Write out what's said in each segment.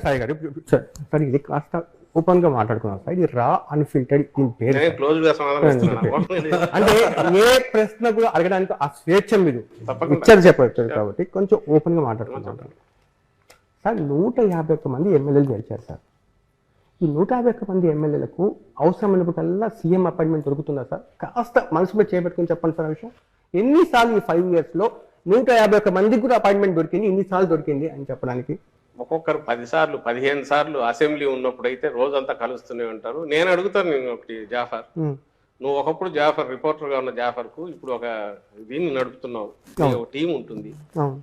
సాయి గారు సార్ ఇది కాస్త ఓపెన్ గా మాట్లాడుకున్నాం సార్. ఇది రా అన్ఫిల్టర్డ్ దీని పేరు అంటే ఏ ప్రశ్న కూడా అడగడానికి ఆ స్వేచ్ఛ మీరు ఇచ్చారు చెప్పచ్చు కాబట్టి కొంచెం ఓపెన్ గా మాట్లాడుకుంటాం సార్. 151 మంది ఎమ్మెల్యేలు గెలిచారు సార్. ఈ 151 మంది ఎమ్మెల్యేలకు అవసరమైనప్పుడల్లా సీఎం అపాయింట్మెంట్ దొరుకుతుందా సార్? కాస్త మనసు మీద చేపెట్టుకుని చెప్పండి సార్ ఆ విషయం. ఎన్నిసార్లు ఈ 5 years లో 151 మందికి కూడా అపాయింట్మెంట్ దొరికింది, ఇన్నిసార్లు దొరికింది అని చెప్పడానికి? ఒక్కొక్కరు 10 సార్లు 15 సార్లు అసెంబ్లీ ఉన్నప్పుడైతే రోజంతా కలుస్తూనే ఉంటారు. నేను అడుగుతాను, నేను ఒకటి జాఫర్, నువ్వు ఒకప్పుడు జాఫర్ రిపోర్టర్ గా ఉన్న జాఫర్ కు ఇప్పుడు ఒక దీన్ని నడుపుతున్నావు, ఒక టీం ఉంటుంది,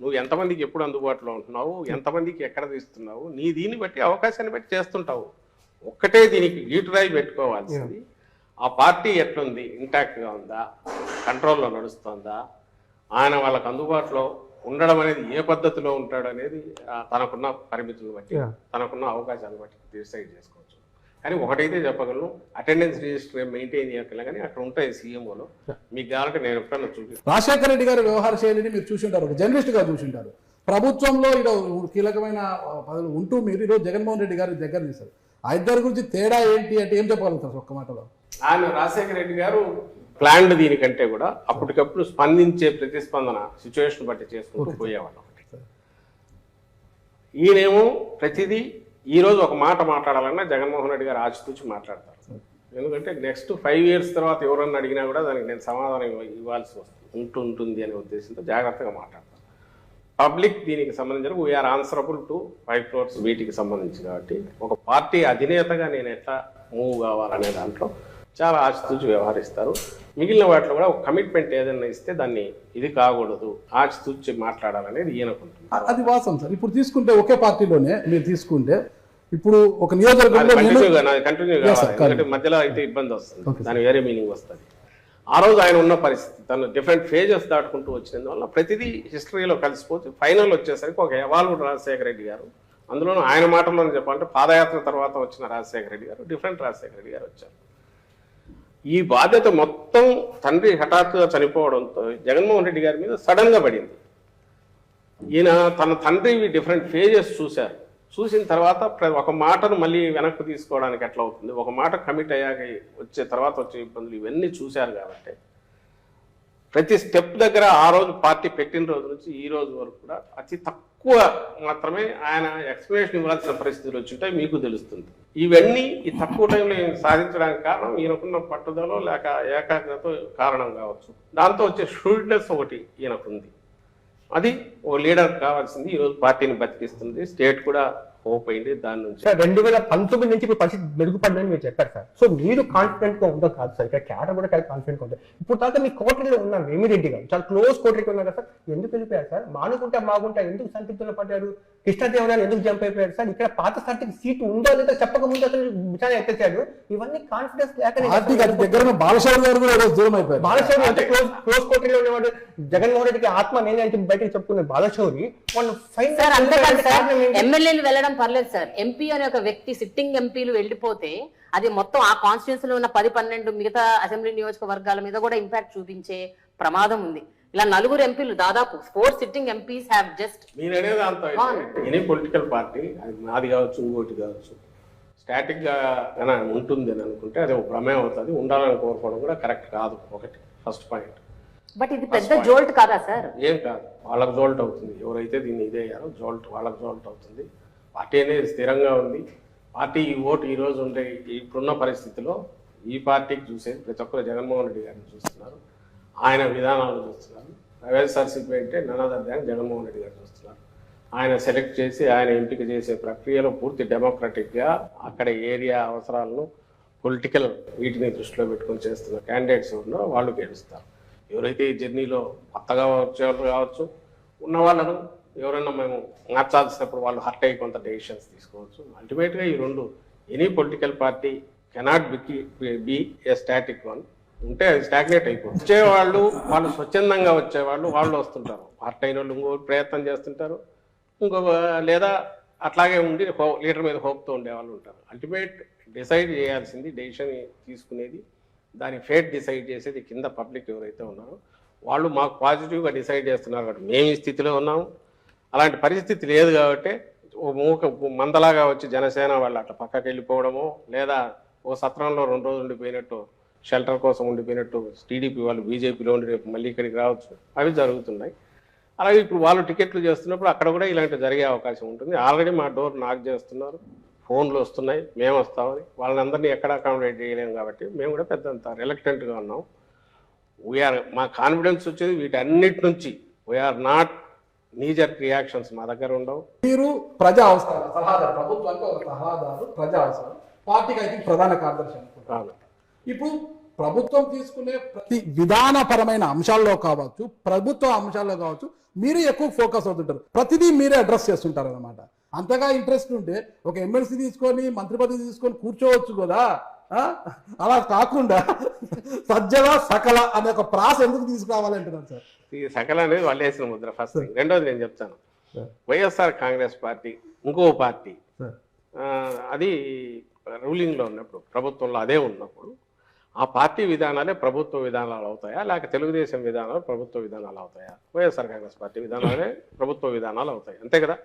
నువ్వు ఎంతమందికి ఎప్పుడు అందుబాటులో ఉంటున్నావు, ఎంతమందికి ఎక్కడ తీస్తున్నావు, నీ దీన్ని బట్టి అవకాశాన్ని బట్టి చేస్తుంటావు. ఒక్కటే దీనికి గీటురాయి పెట్టుకోవాల్సింది, ఆ పార్టీ ఎట్లుంది, ఇంటాక్ట్ గా ఉందా, కంట్రోల్లో నడుస్తుందా, ఆయన వాళ్ళకు అందుబాటులో ఉండడం అనేది ఏ పద్ధతిలో ఉంటాడు అనేది తనకున్న పరిమితులను బట్టి తనకున్న అవకాశాలను బట్టి డిసైడ్ చేసుకోవచ్చు. కానీ ఒకటైతే చెప్పగలను, అటెండెన్స్ రిజిస్టర్ మెయింటైన్ చేయగల కానీ అక్కడ ఉంటాయి సీఎంఓలో. మీకు కావాలంటే నేను ఎప్పుడన్నా చూపిస్తాను. రాజశేఖర రెడ్డి గారి వ్యవహార శైలిని మీరు చూసింటారు, ఒక జర్నలిస్ట్ గా చూసింటారు. ప్రభుత్వంలో ఈరోజు కీలకమైన పదవులు ఉంటూ మీరు ఈరోజు జగన్మోహన్ రెడ్డి గారి దగ్గర తీశారు. ఆ ఇద్దరి గురించి తేడా ఏంటి అంటే ఏం చెప్పగలుగుతారు ఒక్క మాటలో? ఆయన రాజశేఖర రెడ్డి గారు ప్లాన్డ్ దీనికంటే కూడా అప్పటికప్పుడు స్పందించే ప్రతిస్పందన సిచ్యువేషన్ బట్టి చేసుకుంటూ పోయేవాళ్ళం. ఈయనేమో ప్రతిదీ ఈరోజు ఒక మాట మాట్లాడాలన్నా జగన్మోహన్ రెడ్డి గారు ఆచితూచి మాట్లాడతారు. ఎందుకంటే నెక్స్ట్ 5 years తర్వాత ఎవరన్నా అడిగినా కూడా దానికి నేను సమాధానం ఇవ్వాల్సి ఉంటుంది అనే ఉద్దేశంతో జాగ్రత్తగా మాట్లాడతాను. పబ్లిక్ దీనికి సంబంధించిన వీఆర్ ఆన్సరబుల్ టు 5 crores వీటికి సంబంధించి. కాబట్టి ఒక పార్టీ అధినేతగా నేను ఎట్లా మూవ్ కావాలనే దాంట్లో చాలా ఆచితూచి వ్యవహరిస్తారు. మిగిలిన వాటిలో కూడా ఒక కమిట్మెంట్ ఏదైనా ఇస్తే దాన్ని ఇది కాకూడదు, ఆచితూచి మాట్లాడాలనేది ఈయనకుంటుంది. అది వాస్తవం సార్. ఇప్పుడు తీసుకుంటే ఒకే పార్టీలోనే మీరు తీసుకుంటే ఇప్పుడు ఒక నియోజకవర్గంలో కంటిన్యూ కావాలి, ఎందుకంటే మధ్యలో అయితే ఇబ్బంది వస్తుంది, దాని వేరే మీనింగ్ వస్తుంది. ఆ రోజు ఆయన ఉన్న పరిస్థితి తను డిఫరెంట్ ఫేజెస్ దాటుకుంటూ వచ్చినందువల్ల ప్రతిదీ హిస్టరీలో కలిసిపోతే ఫైనల్ వచ్చేసరికి ఒక ఎవాల్వ్డ్ రాజశేఖర రెడ్డి గారు, అందులోనూ ఆయన మాటల్లోనే చెప్పాలంటే పాదయాత్ర తర్వాత వచ్చిన రాజశేఖర రెడ్డి గారు, డిఫరెంట్ రాజశేఖర రెడ్డి గారు వచ్చారు. ఈ బాధ్యత మొత్తం తండ్రి హఠాత్తుగా చనిపోవడంతో జగన్మోహన్ రెడ్డి గారి మీద సడన్ గా పడింది. ఈయన తన తండ్రి డిఫరెంట్ ఫేజెస్ చూశారు. చూసిన తర్వాత ఒక మాటను మళ్ళీ వెనక్కి తీసుకోవడానికి ఎట్లా అవుతుంది, ఒక మాట కమిట్ అయ్యాక వచ్చే తర్వాత వచ్చే ఇబ్బందులు ఇవన్నీ చూశారు. కాబట్టి ప్రతి స్టెప్ దగ్గర ఆ రోజు పార్టీ పెట్టిన రోజు నుంచి ఈ రోజు వరకు కూడా అతి తక్కువ మాత్రమే ఆయన ఎక్స్ప్లెనేషన్ ఇవ్వాల్సిన పరిస్థితులు వచ్చింటాయి, మీకు తెలుస్తుంది. ఇవన్నీ ఈ తక్కువ టైంలో సాధించడానికి కారణం ఈయనకున్న పట్టుదల లేక ఏకాగ్రత కారణం కావచ్చు. దాంతో వచ్చే షూడ్నెస్ ఒకటి ఈయనకుంది. అది ఓ లీడర్ కావాల్సింది. ఈరోజు పార్టీని బతికిస్తుంది, స్టేట్ కూడా హోప్ అయింది దాని నుంచి. 2019 నుంచి ఇప్పుడు పరిస్థితి మెరుగుపడిందని మీరు చెప్పారు సార్. సో మీరు కాన్ఫిడెంట్ గా ఉందో కాదు సార్, ఇక్కడ క్యాడర్ కూడా కాన్ఫిడెంట్ గా ఉంటుంది. ఇప్పుడు తర్వాత మీ కోటరీలో ఉన్నారు వేమిరెడ్డి గారు, చాలా క్లోజ్ కోటరీకి ఉన్నారు కదా సార్. ఎందుకు వెళ్ళిపోయారు సార్? మానుకుంటా ఎందుకు సంతృప్తిలో పడ్డారు? కృష్ణదేవరాయలు ఎందుకు జంప్ అయిపోయారు సార్? ఇక్కడ పాత స్థాయికి సీటు ఉందో లేదో చెప్పకముందు అసలు విచారణ ఎత్తేసాడు. ఇవన్నీ కాన్ఫిడెన్స్ లేక బాలశౌరి గారు కూడా దూరం అయిపోయారు. బాలశౌరి అంటే క్లోజ్ కోటరీలో ఉన్నవాడు. జగన్మోహన్ రెడ్డికి ఆత్మ నేనే అంటే బయటకు చెప్పుకున్నారు బాలశౌరి. ఎమ్మెల్యేలు వెళ్ళడం పర్లేదు సార్, ఎంపీ అనే ఒక వ్యక్తి సిట్టింగ్ ఎంపీలు వెళ్ళిపోతే అది మొత్తం ఆ కాన్స్టిట్యూన్సీలో ఉన్న 10-12 మిగతా అసెంబ్లీ నియోజకవర్గాల మీద కూడా ఇంపాక్ట్ చూపించే ప్రమాదం ఉంది. ఇలా 4 ఎంపీలు దాదాపు 4 సిట్టింగ్ ఎంపీస్ హ్యావ్ జస్ట్ మీరనేది అంత ఎనీ పొలిటికల్ పార్టీ అది నాది కావచ్చు ఇంకోటి కావచ్చు స్టాటిక్ గా ఉంటుంది అని అనుకుంటే అది ఒక ప్రమేయం అవుతుంది. ఉండాలని కోరుకోవడం కూడా కరెక్ట్ కాదు. ఒకటి ఫస్ట్ పాయింట్. బట్ ఇది పెద్ద జోల్ట్ కాదా సార్? ఏం కాదు, వాళ్ళకి జోల్ట్ అవుతుంది. ఎవరైతే దీన్ని ఇదే అయ్యారో జోల్ట్ వాళ్ళకి జోల్ట్ అవుతుంది. పార్టీ అనేది స్థిరంగా ఉంది. పార్టీ ఈ ఓటు ఈ రోజు ఉండే ఇప్పుడున్న పరిస్థితిలో ఈ పార్టీకి చూసేది ప్రతి ఒక్కరు జగన్మోహన్ రెడ్డి గారిని చూస్తున్నారు, ఆయన విధానాలు చూస్తున్నారు. వైఎస్ఆర్సీపీ అంటే నన్నదర్ దాన్ జగన్మోహన్ రెడ్డి గారు చూస్తున్నారు. ఆయన సెలెక్ట్ చేసి ఆయన ఎంపిక చేసే ప్రక్రియలో పూర్తి డెమోక్రటిక్గా అక్కడ ఏరియా అవసరాలను పొలిటికల్ వీటిని దృష్టిలో పెట్టుకొని చేస్తున్న క్యాండిడేట్స్ ఉన్నారో వాళ్ళు గెలుస్తారు. ఎవరైతే ఈ జర్నీలో కొత్తగా వచ్చేవాళ్ళు కావచ్చు, ఉన్న వాళ్ళను ఎవరైనా మేము మార్చాల్సినప్పుడు వాళ్ళు హర్ట్ అయ్యి కొంత డెసిషన్స్ తీసుకోవచ్చు. అల్టిమేట్గా ఈ రెండు any political party cannot be A static one. ఉంటే అది స్టాగ్నేట్ అయిపోతుంది. వచ్చేవాళ్ళు వాళ్ళు స్వచ్ఛందంగా వచ్చేవాళ్ళు వాళ్ళు వస్తుంటారు, హర్ట్ అయిన వాళ్ళు ఇంకో ప్రయత్నం చేస్తుంటారు, ఇంకొక లేదా అట్లాగే ఉండి లీడర్ మీద హోప్తో ఉండేవాళ్ళు ఉంటారు. అల్టిమేట్ డిసైడ్ చేయాల్సింది, డెసిషన్ తీసుకునేది, దాని ఫేట్ డిసైడ్ చేసేది కింద పబ్లిక్ ఎవరైతే ఉన్నారో వాళ్ళు మాకు పాజిటివ్గా డిసైడ్ చేస్తున్నారు. కాబట్టి మేము ఈ స్థితిలో ఉన్నాము. అలాంటి పరిస్థితి లేదు కాబట్టి ఓ మూక మందలాగా వచ్చి జనసేన వాళ్ళు అట్లా పక్కకి వెళ్ళిపోవడమో, లేదా ఓ సత్రంలో 2 రోజులు ఉండిపోయినట్టు, షెల్టర్ కోసం ఉండిపోయినట్టు టీడీపీ వాళ్ళు బీజేపీలో ఉండి రేపు మళ్ళీ ఇక్కడికి రావచ్చు, అవి జరుగుతున్నాయి. అలాగే ఇప్పుడు వాళ్ళు టికెట్లు చేస్తున్నప్పుడు అక్కడ కూడా ఇలాంటివి జరిగే అవకాశం ఉంటుంది. ఆల్రెడీ మా డోర్ నాక్ చేస్తున్నారు, ఫోన్లు వస్తున్నాయి, మేము వస్తామని. వాళ్ళని అందరినీ ఎక్కడ అకామిడేట్ చేయలేము కాబట్టి మేము కూడా పెద్దంత రిలక్టెంట్గా ఉన్నాం. మా కాన్ఫిడెన్స్ వచ్చేది వీటన్నిటి నుంచి. వీఆర్ నాట్ నీజర్ రియాక్షన్స్ మా దగ్గర ఉండవు. మీరు ప్రజా అవసరాలు సలహాదారు, ప్రభుత్వానికి ఒక సలహాదారు, ప్రజా అవసరాలు, పార్టీకి అయితే ప్రధాన కార్యదర్శి అనుకుంటారు. ఇప్పుడు ప్రభుత్వం తీసుకునే ప్రతి విధానపరమైన అంశాల్లో కావచ్చు, ప్రభుత్వ అంశాల్లో కావచ్చు, మీరు ఎక్కువ ఫోకస్ అవుతుంటారు, ప్రతిదీ మీరే అడ్రస్ చేస్తుంటారు అనమాట. అంతగా ఇంట్రెస్ట్ ఉంటే ఒక ఎమ్మెల్సీ తీసుకొని మంత్రి పదవి తీసుకొని కూర్చోవచ్చు కదా. అలా కాకుండా సజ్జల సకల అనే ఒక ప్రాస ఎందుకు తీసుకురావాలంటున్నాను సార్? ఈ సకల అనేది వాళ్ళు వేసిన ముద్ర ఫస్ట్ థింగ్. రెండోది నేను చెప్తాను, వైఎస్ఆర్ కాంగ్రెస్ పార్టీ ఇంకో పార్టీ, అది రూలింగ్లో ఉన్నప్పుడు, ప్రభుత్వంలో అదే ఉన్నప్పుడు ఆ పార్టీ విధానాలే ప్రభుత్వ విధానాలు అవుతాయా, లేక తెలుగుదేశం విధానాలు ప్రభుత్వ విధానాలు అవుతాయా? వైఎస్ఆర్ కాంగ్రెస్ పార్టీ విధానాలే ప్రభుత్వ విధానాలు అవుతాయి, అంతే కదా.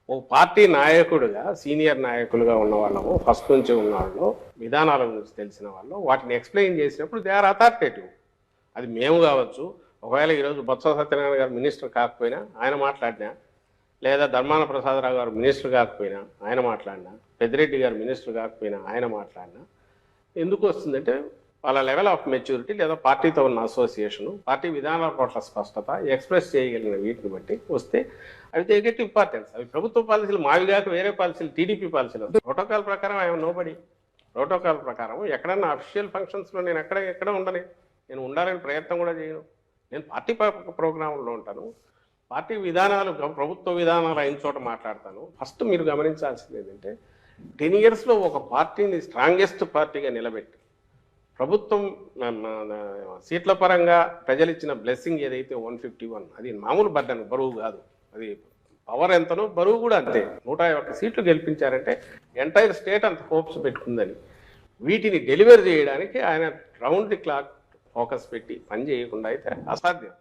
ఒక పార్టీ నాయకుడిగా, సీనియర్ నాయకులుగా ఉన్న వాళ్ళము, ఫస్ట్ నుంచి ఉన్న వాళ్ళు, విధానాల గురించి తెలిసిన వాళ్ళు, వాటిని ఎక్స్ప్లెయిన్ చేసినప్పుడు దే ఆర్ అథారిటేటివ్. అది మేము కావచ్చు, ఒకవేళ ఈరోజు బొత్స సత్యనారాయణ గారు మినిస్టర్ కాకపోయినా ఆయన మాట్లాడినా, లేదా ధర్మాన ప్రసాదరావు గారు మినిస్టర్ కాకపోయినా ఆయన మాట్లాడినా, పెద్దిరెడ్డి గారు మినిస్టర్ కాకపోయినా ఆయన మాట్లాడినా, ఎందుకు వస్తుందంటే వాళ్ళ లెవెల్ ఆఫ్ మెచ్యూరిటీ, లేదా పార్టీతో ఉన్న అసోసియేషను, పార్టీ విధానాల పట్ల స్పష్టత, ఎక్స్ప్రెస్ చేయగలిగిన వీటిని బట్టి వస్తే అవి దే గెట్ ఇంపార్టెన్స్. అవి ప్రభుత్వ పాలసీలు, మావి కాక వేరే పాలసీలు, టీడీపీ పాలసీలు. ప్రోటోకాల్ ప్రకారం ఐఎమ్ నోబడి. ప్రోటోకాల్ ప్రకారం ఎక్కడన్నా అఫీషియల్ ఫంక్షన్స్లో నేను ఎక్కడ ఉండని, నేను ఉండాలని ప్రయత్నం కూడా చేయను. నేను పార్టీ ప్రోగ్రాంలో ఉంటాను, పార్టీ విధానాలు, ప్రభుత్వ విధానాలు అయిన చోట మాట్లాడతాను. ఫస్ట్ మీరు గమనించాల్సింది ఏంటంటే 10 yearsలో ఒక పార్టీని స్ట్రాంగెస్ట్ పార్టీగా నిలబెట్టి, ప్రభుత్వం సీట్ల పరంగా ప్రజలు ఇచ్చిన బ్లెస్సింగ్ ఏదైతే 151, అది మామూలు బర్డన్, బరువు కాదు. అది పవర్ ఎంతనో బరువు కూడా అంతే. 101 సీట్లు గెలిపించారంటే ఎంటైర్ స్టేట్ అంత హోప్స్ పెట్టుకుందని, వీటిని డెలివర్ చేయడానికి ఆయన రౌండ్ ది క్లాక్ ఫోకస్ పెట్టి పని చేయకుండా అయితే అసాధ్యం.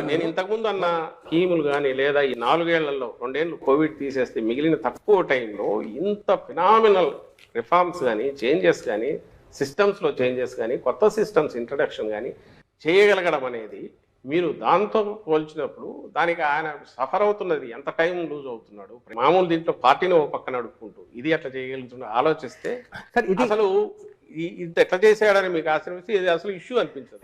నేను ఇంతకుముందు అన్న స్కీములు కానీ, లేదా ఈ 4 ఏళ్లలో 2 ఏళ్ళు కోవిడ్ తీసేస్తే మిగిలిన తక్కువ టైంలో ఇంత ఫినామినల్ రిఫార్మ్స్ కానీ, చేంజెస్ కానీ, సిస్టమ్స్లో చేంజెస్ కానీ, కొత్త సిస్టమ్స్ ఇంట్రడక్షన్ కానీ చేయగలగడం అనేది, మీరు దాంతో పోల్చినప్పుడు దానికి ఆయన సఫర్ అవుతున్నది, ఎంత టైం లూజ్ అవుతున్నాడు. మామూలు దీంట్లో పార్టీని ఓ పక్కన నడుపుకుంటూ ఇది ఎట్లా చేయగలుగుతున్నా ఆలోచిస్తే అసలు ఇది ఎట్లా చేసాడని మీకు ఆశ్రమిస్తే ఇది అసలు ఇష్యూ అనిపించదు.